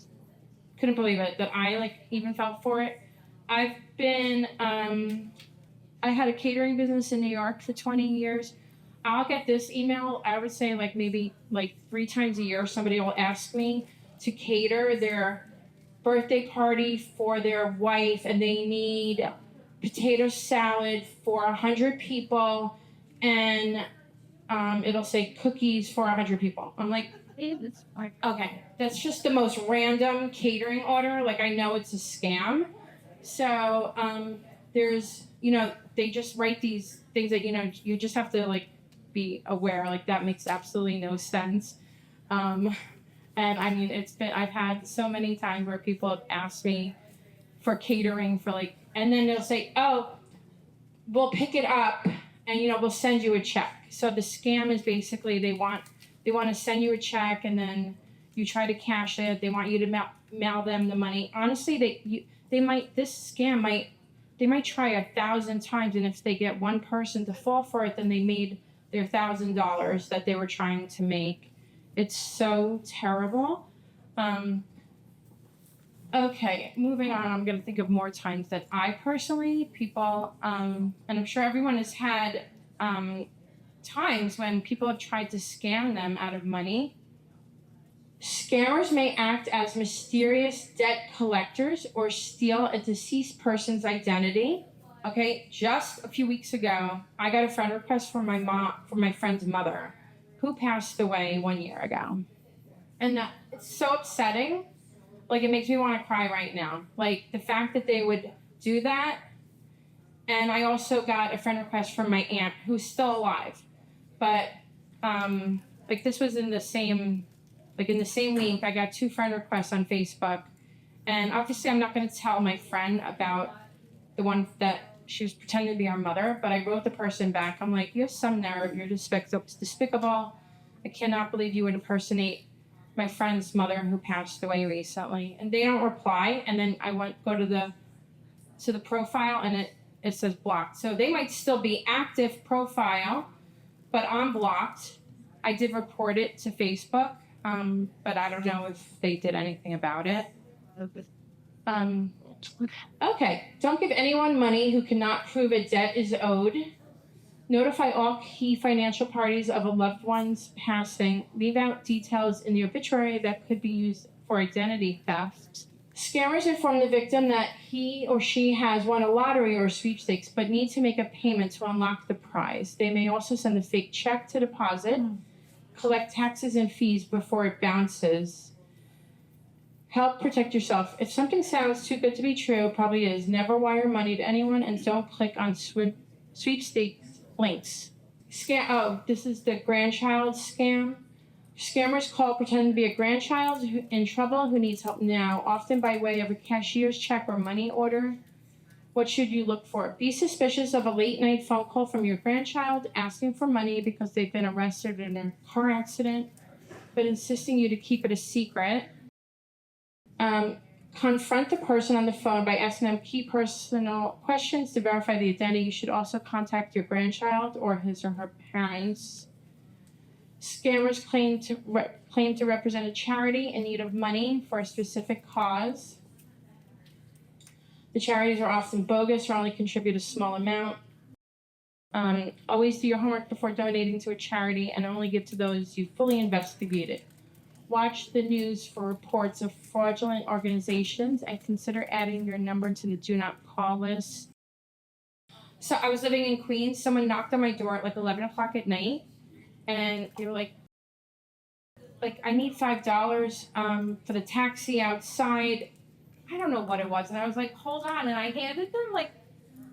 [SPEAKER 2] believe it that I like even fell for it. I've been, I had a catering business in New York for 20 years. I'll get this email, I would say like maybe like 3 times a year, somebody will ask me to cater their birthday party for their wife, and they need potato salad for 100 people, and it'll say cookies for 100 people. I'm like, okay, that's just the most random catering order. Like, I know it's a scam. So there's, they just write these things that, you just have to like be aware. Like, that makes absolutely no sense. And I mean, I've had so many times where people have asked me for catering for like, and then they'll say, oh, we'll pick it up and, we'll send you a check. So the scam is basically they want to send you a check, and then you try to cash it. They want you to mail them the money. Honestly, they might try 1,000 times, and if they get one person to fall for it, then they made their $1,000 that they were trying to make. It's so terrible. Okay, moving on. I'm going to think of more times that I personally, people, and I'm sure everyone has had times when people have tried to scam them out of money. Scammers may act as mysterious debt collectors or steal a deceased person's identity. Okay, just a few weeks ago, I got a friend request from my friend's mother, who passed away 1 year ago. And it's so upsetting. Like, it makes me want to cry right now. Like, the fact that they would do that. And I also got a friend request from my aunt, who's still alive. But, this was in the same week. I got 2 friend requests on Facebook. And obviously I'm not going to tell my friend about the one that she was pretending to be our mother, but I wrote the person back. I'm like, you have some nerve. You're despicable. I cannot believe you would impersonate my friend's mother who passed away recently. And they don't reply. And then I go to the profile, and it says blocked. So they might still be active profile, but I'm blocked. I did report it to Facebook, but I don't know if they did anything about it. Okay, don't give anyone money who cannot prove a debt is owed. Notify all key financial parties of a loved one's passing. Leave out details in the obituary that could be used for identity theft. Scammers inform the victim that he or she has won a lottery or sweepstakes but need to make a payment to unlock the prize. They may also send a fake check to deposit, collect taxes and fees before it bounces. Help protect yourself. If something sounds too good to be true, it probably is. Never wire money to anyone, and don't click on sweepstakes links. This is the grandchild scam. Scammers call pretending to be a grandchild in trouble who needs help now, often by way of a cashier's check or money order. What should you look for? Be suspicious of a late-night phone call from your grandchild asking for money because they've been arrested in a car accident, but insisting you to keep it a secret. Confront the person on the phone by asking them key personal questions to verify the identity. You should also contact your grandchild or his or her parents. Scammers claim to represent a charity in need of money for a specific cause. The charities are often bogus or only contribute a small amount. Always do your homework before donating to a charity and only give to those you fully investigated. Watch the news for reports of fraudulent organizations and consider adding your number to the do not call list. So I was living in Queens. Someone knocked on my door at like 11 o'clock at night, and they were like I need $5 for the taxi outside. I don't know what it was. And I was like, hold on. And I handed them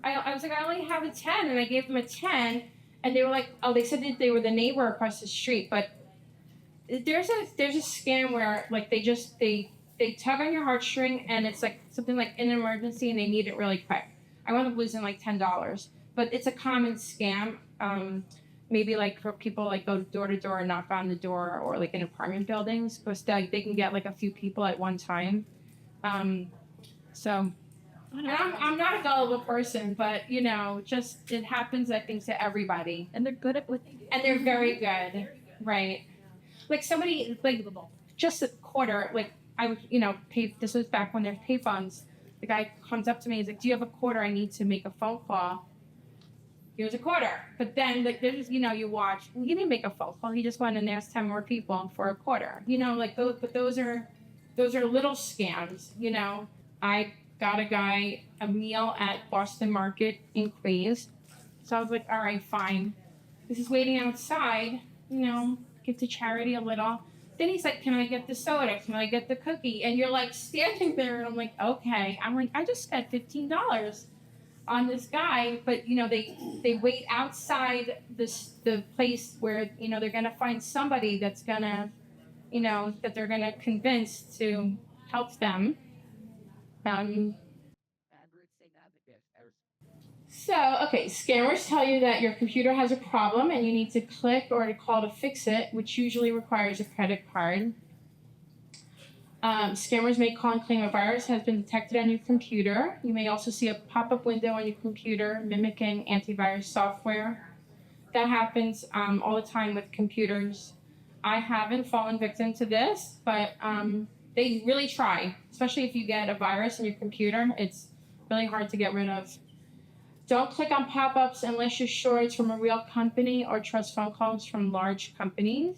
[SPEAKER 2] I was like, I only have a 10. And I gave them a 10. And they were like, oh, they said that they were the neighbor across the street, but there's a scam where they tug on your heartstring, and it's like something like an emergency and they need it really quick. I wound up losing like $10, but it's a common scam. Maybe like for people like go door to door and knock on the door, or like in apartment buildings, because they can get like a few people at one time. So and I'm not a gullible person, but just it happens, I think, to everybody.
[SPEAKER 8] And they're good at what they do.
[SPEAKER 2] And they're very good, right? Like somebody, like just a quarter, like I would, pay. This was back when there's payphones. The guy comes up to me, he's like, "Do you have a quarter? I need to make a phone call." Here's a quarter. But then, like, there's, you watch. Well, he didn't make a phone call. He just went and asked 10 more people for a quarter. Like those. But those are little scams. I got a guy a meal at Boston Market in Queens, so I was like, all right, fine. This is waiting outside. Give to charity a little. Then he's like, can I get the soda? Can I get the cookie? And you're like standing there, and I'm like, okay. I'm like, I just spent $15 on this guy, but they wait outside the place where they're gonna find somebody that's gonna, that they're gonna convince to help them. Okay, scammers tell you that your computer has a problem and you need to click or to call to fix it, which usually requires a credit card. Scammers may call and claim a virus has been detected on your computer. You may also see a pop-up window on your computer mimicking antivirus software. That happens all the time with computers. I haven't fallen victim to this, but they really try, especially if you get a virus in your computer. It's really hard to get rid of. Don't click on pop-ups unless you're sure it's from a real company or trust phone calls from large companies.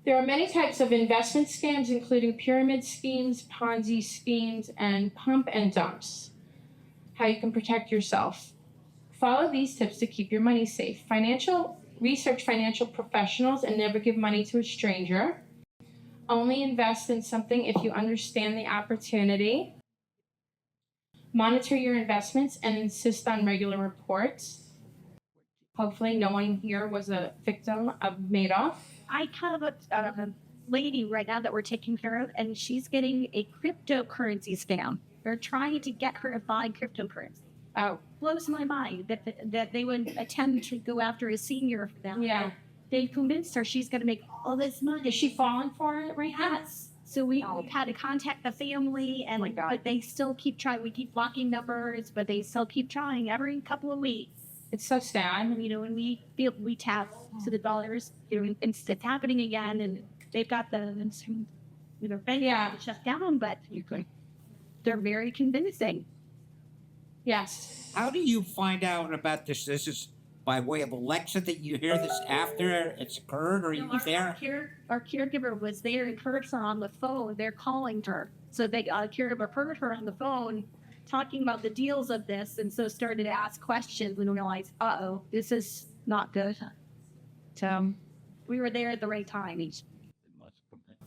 [SPEAKER 2] There are many types of investment scams, including pyramid schemes, Ponzi schemes, and pump and dumps. How you can protect yourself. Follow these tips to keep your money safe. Research financial professionals and never give money to a stranger. Only invest in something if you understand the opportunity. Monitor your investments and insist on regular reports. Hopefully no one here was a victim of Madoff.
[SPEAKER 8] I kind of
[SPEAKER 2] lady right now that we're taking care of, and she's getting a cryptocurrency scam. They're trying to get her to buy cryptocurrency. Oh, blows my mind that they would attempt to go after a senior for that.
[SPEAKER 8] Yeah.
[SPEAKER 2] They convinced her she's going to make all this money.
[SPEAKER 8] Is she falling for it right now?
[SPEAKER 2] Yes. So we had to contact the family, and but they still keep trying. We keep blocking numbers, but they still keep trying every couple of weeks.
[SPEAKER 8] It's so sad.
[SPEAKER 2] You know, when we tap to the dollars, you know, it's happening again, and they've got the bank shut down, but they're very convincing.
[SPEAKER 8] Yes.
[SPEAKER 7] How do you find out about this? This is by way of Alexa that you hear this after it's occurred, or are you there?
[SPEAKER 2] Our caregiver was there and heard her on the phone. They're calling her. So they caregiver heard her on the phone talking about the deals of this, and so started to ask questions and realized, this is not good. So we were there at the right time.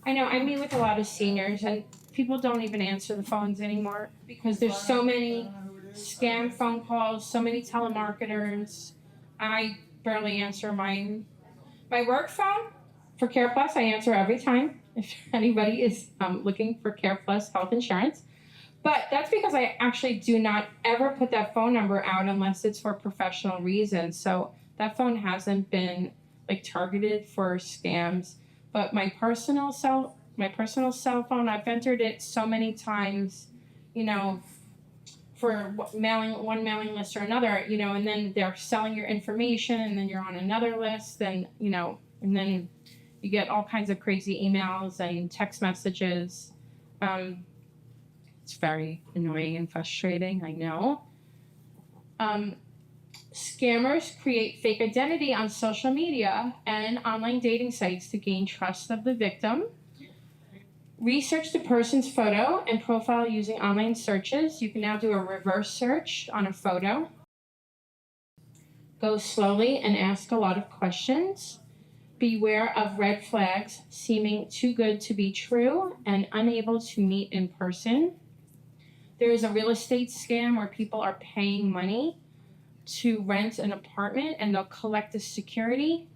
[SPEAKER 8] I know, I meet with a lot of seniors, and people don't even answer the phones anymore because there's so many scam phone calls, so many telemarketers. I barely answer my work phone for CarePlus. I answer every time if anybody is looking for CarePlus health insurance. But that's because I actually do not ever put that phone number out unless it's for professional reasons. So that phone hasn't been targeted for scams. But my personal cell phone, I've entered it so many times, for one mailing list or another, and then they're selling your information, and then you're on another list, and and then you get all kinds of crazy emails and text messages. It's very annoying and frustrating, I know. Scammers create fake identity on social media and online dating sites to gain trust of the victim. Research the person's photo and profile using online searches. You can now do a reverse search on a photo. Go slowly and ask a lot of questions. Beware of red flags seeming too good to be true and unable to meet in person. There is a real estate scam where people are paying money to rent an apartment and they'll collect the security.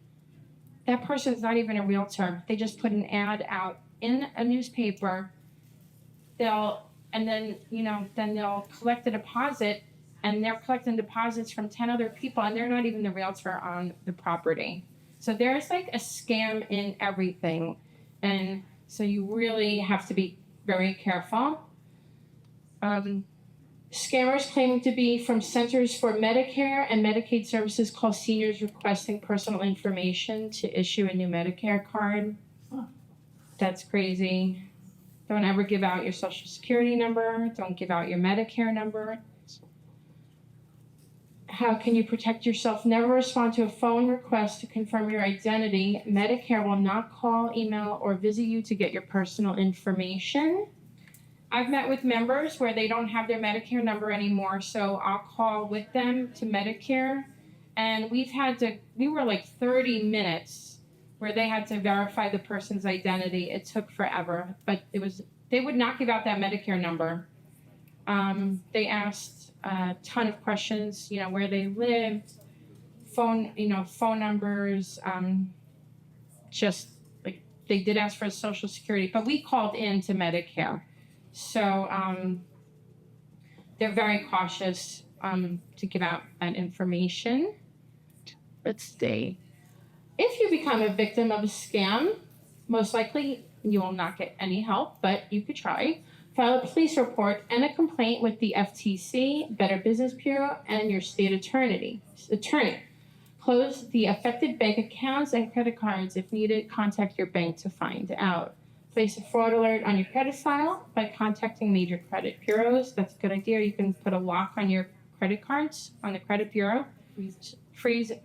[SPEAKER 8] That person's not even a realtor. They just put an ad out in a newspaper. Then they'll collect a deposit, and they're collecting deposits from 10 other people, and they're not even the realtor on the property. So there's a scam in everything. And so you really have to be very careful. Scammers claiming to be from Centers for Medicare and Medicaid Services call seniors requesting personal information to issue a new Medicare card. That's crazy. Don't ever give out your social security number. Don't give out your Medicare number. How can you protect yourself? Never respond to a phone request to confirm your identity. Medicare will not call, email, or visit you to get your personal information. I've met with members where they don't have their Medicare number anymore, so I'll call with them to Medicare. And we were 30 minutes where they had to verify the person's identity. It took forever, but they would not give out that Medicare number. They asked a ton of questions, where they lived, phone numbers, they did ask for Social Security, but we called in to Medicare. So they're very cautious to give out that information. Let's see. If you become a victim of a scam, most likely you will not get any help, but you could try. File a police report and a complaint with the FTC, Better Business Bureau, and your state attorney. Close the affected bank accounts and credit cards. If needed, contact your bank to find out. Place a fraud alert on your credit file by contacting major credit bureaus. That's a good idea. You can put a lock on your credit cards on the credit bureau. Freeze it.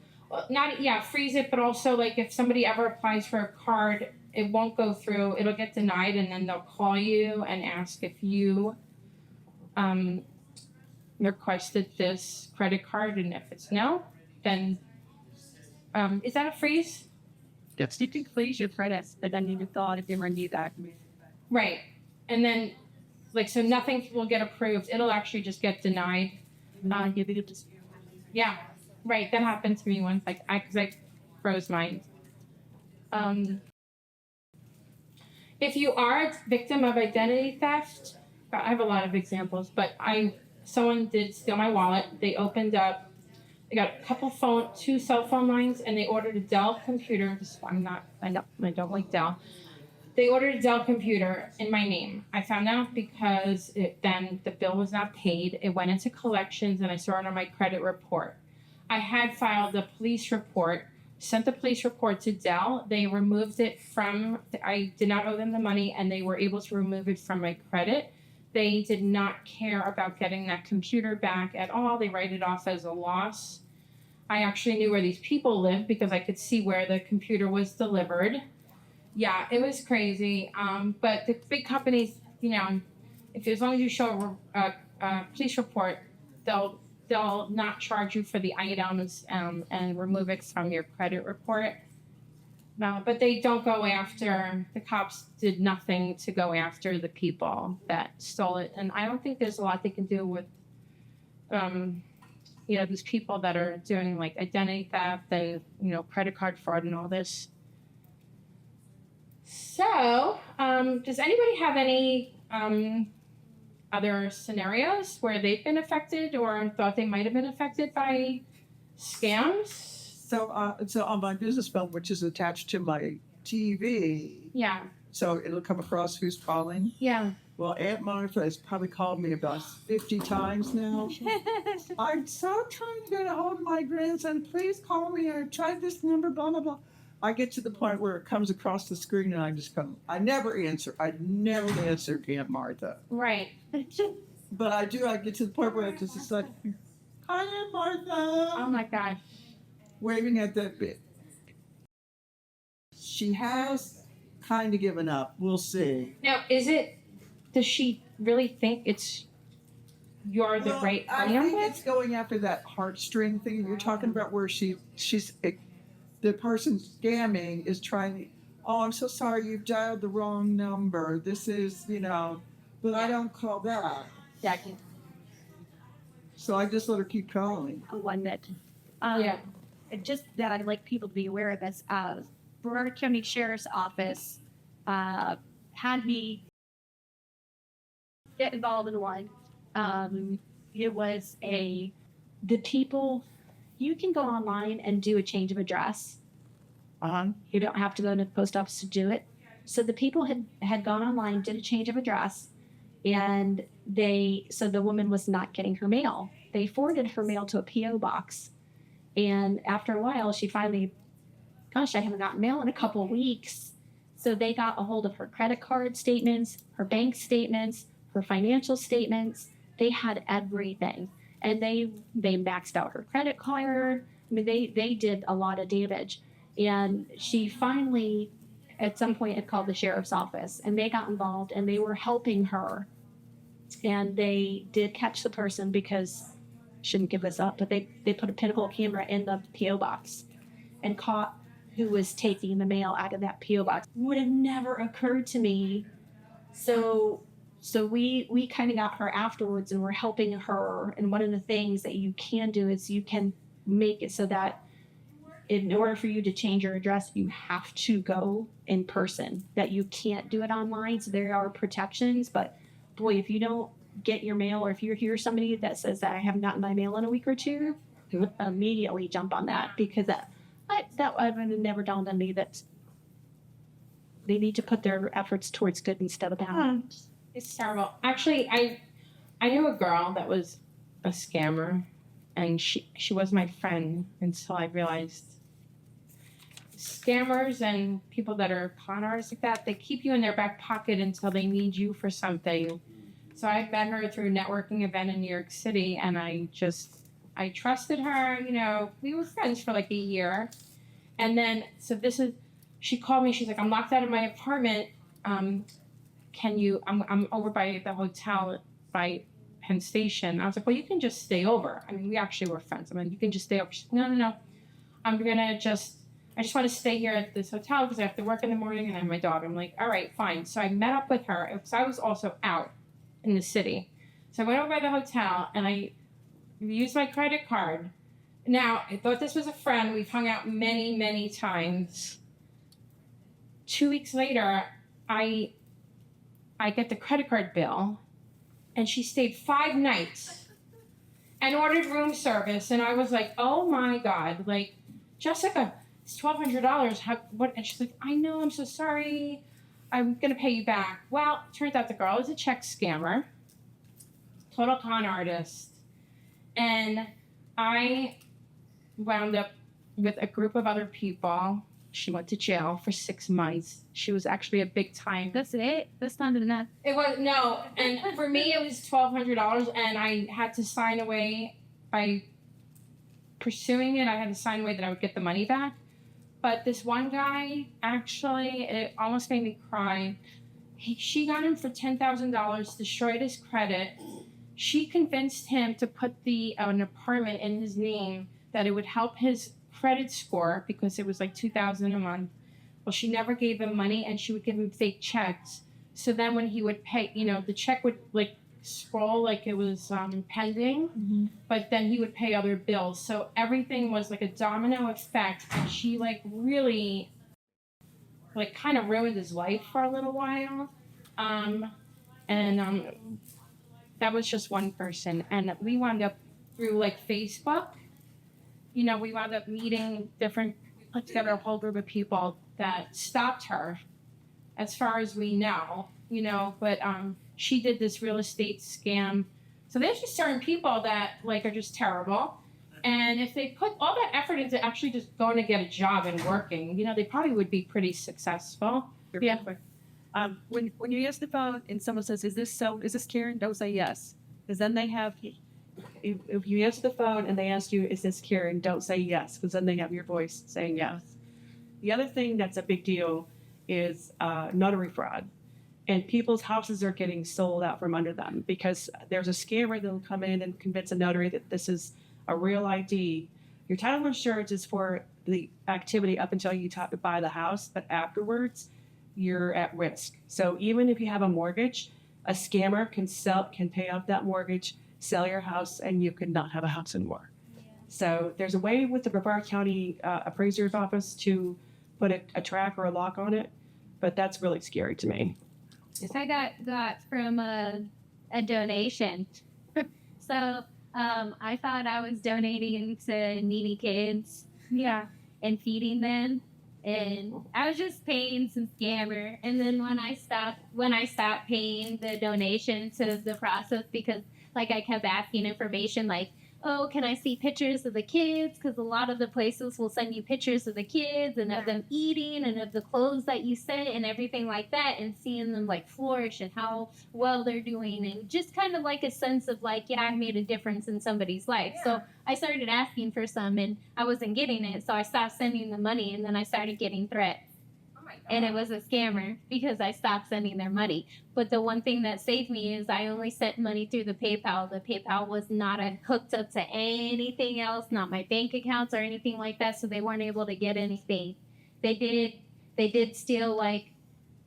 [SPEAKER 8] Freeze it, but also if somebody ever applies for a card, it won't go through. It'll get denied, and then they'll call you and ask if you requested this credit card, and if it's no, then is that a freeze?
[SPEAKER 2] Yes. You can freeze your credits, but then you thought if you ever need that.
[SPEAKER 8] Right. And then, so nothing will get approved. It'll actually just get denied. Yeah. Right. That happened to me once. Because I froze mine. If you are a victim of identity theft, I have a lot of examples, but someone did steal my wallet. They opened up, they got two cell phone lines, and they ordered a Dell computer. I don't like Dell. They ordered a Dell computer in my name. I found out because then the bill was not paid. It went into collections, and I saw it on my credit report. I had filed a police report, sent the police report to Dell. They removed it I did not owe them the money, and they were able to remove it from my credit. They did not care about getting that computer back at all. They write it off as a loss. I actually knew where these people lived because I could see where the computer was delivered. Yeah, it was crazy. But the big companies, as long as you show a police report, they'll not charge you for the items and remove it from your credit report. No, but they don't go after, the cops did nothing to go after the people that stole it. And I don't think there's a lot they can do with, these people that are doing like identity theft and, credit card fraud and all this. So, does anybody have any other scenarios where they've been affected or thought they might have been affected by scams?
[SPEAKER 9] So on my business phone, which is attached to my TV,
[SPEAKER 8] Yeah.
[SPEAKER 9] so it'll come across who's calling.
[SPEAKER 8] Yeah.
[SPEAKER 9] Well, Aunt Martha has probably called me about 50 times now. I'm so trying to get a hold of my grandson. Please call me. I tried this number, blah, blah, blah. I get to the point where it comes across the screen and I just come. I never answer Aunt Martha.
[SPEAKER 8] Right.
[SPEAKER 9] But I do. I get to the point where it's just like, hi, Aunt Martha.
[SPEAKER 8] Oh my God.
[SPEAKER 9] Waving at that bit. She has kind of given up. We'll see.
[SPEAKER 8] Now, does she really think you're the right
[SPEAKER 9] I
[SPEAKER 8] plan
[SPEAKER 9] think
[SPEAKER 8] with?
[SPEAKER 9] it's going after that heartstring thing you're talking about, where the person scamming is trying to, oh, I'm so sorry, you've dialed the wrong number. This is, but I don't call that.
[SPEAKER 8] Jackie.
[SPEAKER 9] So I just let her keep calling.
[SPEAKER 2] One that,
[SPEAKER 8] Yeah.
[SPEAKER 2] just that I'd like people to be aware of this. Brevard County Sheriff's Office had me get involved in one. It was the people, you can go online and do a change of address. You don't have to go to the post office to do it. So the people had gone online, did a change of address, and so the woman was not getting her mail. They forwarded her mail to a P.O. box. And after a while, she finally, I haven't gotten mail in a couple of weeks. So they got a hold of her credit card statements, her bank statements, her financial statements. They had everything. And they maxed out her credit card. I mean, they did a lot of damage. And she finally, at some point, had called the sheriff's office. And they got involved, and they were helping her. And they did catch the person because, shouldn't give this up, but they put a pinhole camera in the P.O. box and caught who was taking the mail out of that P.O. box. Would have never occurred to me. So we kind of got her afterwards, and we're helping her. And one of the things that you can do is you can make it so that in order for you to change your address, you have to go in person, that you can't do it online. So there are protections, but boy, if you don't get your mail, or if you hear somebody that says that I haven't gotten my mail in a week or two, immediately jump on that, because that would have never dawned on me that they need to put their efforts towards good instead of bad.
[SPEAKER 8] It's terrible. Actually, I knew a girl that was a scammer, and she was my friend until I realized scammers and people that are con artists like that, they keep you in their back pocket until they need you for something. So I met her through a networking event in New York City, and I trusted her. We were friends for like a year. And then, she called me, she's like, I'm locked out of my apartment. I'm over by the hotel by Penn Station. I was like, well, you can just stay over. I mean, we actually were friends. I mean, you can just stay over. She's like, no. I just want to stay here at this hotel because I have to work in the morning and I have my dog. I'm like, all right, fine. So I met up with her because I was also out in the city. So I went over by the hotel and I used my credit card. Now, I thought this was a friend. We've hung out many, many times. 2 weeks later, I get the credit card bill, and she stayed 5 nights and ordered room service, and I was like, oh my God, like, Jessica, it's $1,200. What? And she's like, I know, I'm so sorry. I'm gonna pay you back. Well, turns out the girl was a check scammer, total con artist, and I wound up with a group of other people. She went to jail for 6 months. She was actually a big time.
[SPEAKER 2] That's it? That's not enough.
[SPEAKER 8] It was, no, and for me it was $1,200, and I had to sign away by pursuing it. I had to sign away that I would get the money back. But this one guy, actually, it almost made me cry. She got him for $10,000, destroyed his credit. She convinced him to put an apartment in his name, that it would help his credit score because it was like $2,000 a month. Well, she never gave him money, and she would give him fake checks. So then when he would pay, the check would like scroll like it was pending, but then he would pay other bills. So everything was like a domino effect, and she like really like kind of ruined his life for a little while. That was just one person, and we wound up through like Facebook. We wound up meeting put together a whole group of people that stopped her, as far as we know, but she did this real estate scam. So there's just certain people that like are just terrible. And if they put all that effort into actually just going to get a job and working, they probably would be pretty successful. Yeah.
[SPEAKER 10] When you answer the phone and someone says, is this Karen? Don't say yes. Because then they have, if you answer the phone and they ask you, is this Karen? Don't say yes, because then they have your voice saying yes. The other thing that's a big deal is notary fraud. And people's houses are getting sold out from under them because there's a scammer that'll come in and convince a notary that this is a real ID. Your title insurance is for the activity up until you buy the house, but afterwards, you're at risk. So even if you have a mortgage, a scammer can pay off that mortgage, sell your house, and you could not have a house anymore. So there's a way with the Brevard County Appraiser's Office to put a track or a lock on it, but that's really scary to me.
[SPEAKER 2] I got from a donation. So I thought I was donating to needy kids.
[SPEAKER 8] Yeah.
[SPEAKER 2] And feeding them. And I was just paying some scammer. And then when I stopped paying the donation to the process, because like I kept asking information like, oh, can I see pictures of the kids? Because a lot of the places will send you pictures of the kids and of them eating and of the clothes that you sent and everything like that, and seeing them like flourish and how well they're doing, and just kind of like a sense of like, yeah, I made a difference in somebody's life. Yeah. So I started asking for some, and I wasn't getting it. So I stopped sending the money, and then I started getting threats. And it was a scammer because I stopped sending their money. But the one thing that saved me is I only sent money through the PayPal. The PayPal was not hooked up to anything else, not my bank accounts or anything like that, so they weren't able to get anything. They did steal like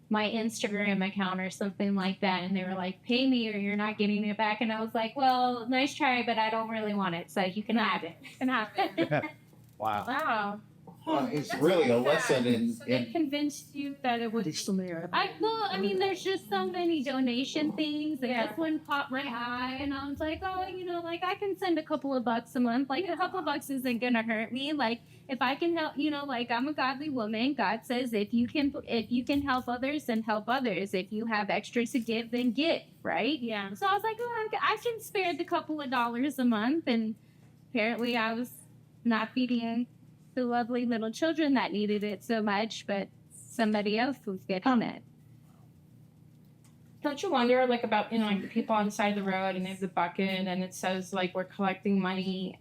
[SPEAKER 2] my Instagram account or something like that, and they were like, pay me or you're not getting it back. And I was like, well, nice try, but I don't really want it, so you can have it.
[SPEAKER 1] Wow.
[SPEAKER 8] Wow.
[SPEAKER 1] It's really a lesson in.
[SPEAKER 8] So they convinced you that it was.
[SPEAKER 2] I mean, there's just so many donation things. This one caught my eye, and I was like, oh, like I can send a couple of bucks a month. Like a couple of bucks isn't gonna hurt me. Like if I can help, like I'm a godly woman. God says if you can help others, then help others. If you have extra to give, then give. Right?
[SPEAKER 8] Yeah.
[SPEAKER 2] So I was like, oh, I can spare the couple of dollars a month, and apparently I was not feeding the lovely little children that needed it so much, but somebody else was getting it.
[SPEAKER 8] Don't you wonder, like, about, like the people on the side of the road and they have the bucket and it says, like, we're collecting money,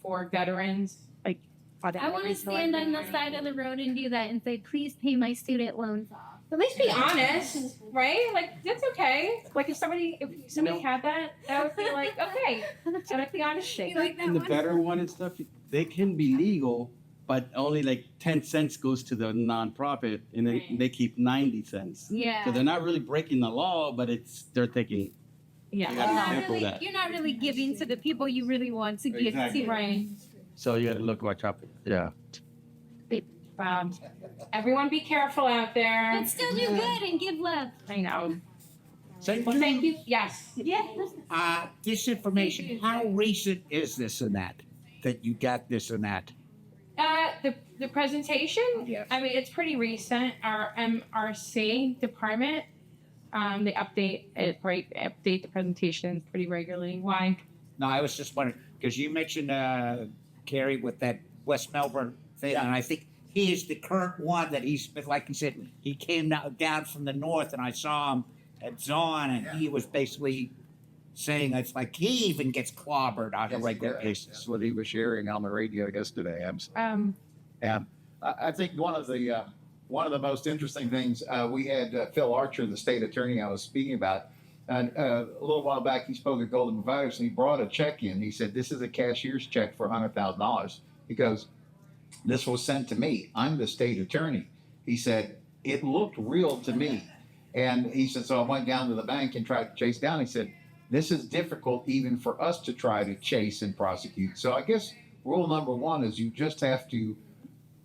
[SPEAKER 8] for veterans? Like,
[SPEAKER 2] I want to stand on the side of the road and do that and say, please pay my student loans off.
[SPEAKER 8] At least be honest, right? Like, that's okay. Like, if somebody had that would be like, okay, that's the honest thing.
[SPEAKER 11] And the better one and stuff, they can be legal, but only like 10 cents goes to the nonprofit, and they keep 90 cents.
[SPEAKER 2] Yeah.
[SPEAKER 11] So they're not really breaking the law, but they're thinking.
[SPEAKER 8] Yeah.
[SPEAKER 2] You're not really giving to the people you really want to give to,
[SPEAKER 8] right?
[SPEAKER 11] So you got to watch out. Yeah.
[SPEAKER 8] Everyone be careful out there.
[SPEAKER 12] But still do good and give love.
[SPEAKER 8] I know.
[SPEAKER 7] So,
[SPEAKER 8] Well, thank you. Yes.
[SPEAKER 7] this information, how recent is this and that you got this and that?
[SPEAKER 8] The presentation.
[SPEAKER 7] Yes.
[SPEAKER 8] I mean, it's pretty recent. Our MRC department, they update it, right? Update the presentations pretty regularly. Why?
[SPEAKER 7] No, I was just wondering because you mentioned Kerry with that West Melbourne thing, and I think he is the current one that he's been, like you said, he came down from the north, and I saw him at Zon, and he was basically saying it's like he even gets clobbered on a regular basis.
[SPEAKER 1] That's what he was sharing on the radio yesterday. And I think one of the most interesting things we had Phil Archer, the state attorney I was speaking about, and a little while back he spoke at Golden Providers and he brought a check in. He said, "This is a cashier's check for $100,000." He goes, "This was sent to me. I'm the state attorney." He said, "It looked real to me." And he said, "So I went down to the bank and tried to chase down." He said, "This is difficult even for us to try to chase and prosecute." So I guess rule number one is you just have to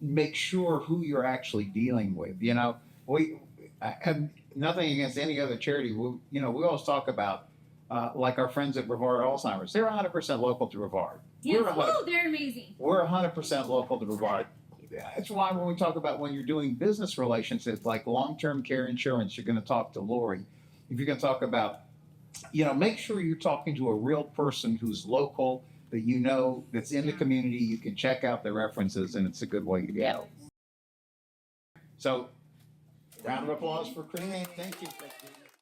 [SPEAKER 1] make sure who you're actually dealing with. We have nothing against any other charity. We always talk about like our friends at Brevard Alzheimer's. They're 100% local to Brevard.
[SPEAKER 12] Yes, they're amazing.
[SPEAKER 1] We're 100% local to Brevard. That's why when we talk about when you're doing business relationships like long-term care insurance, you're going to talk to Lori. If you're going to talk about, make sure you're talking to a real person who's local, that that's in the community. You can check out their references, and it's a good way to go. So, round of applause for Kristine. Thank you.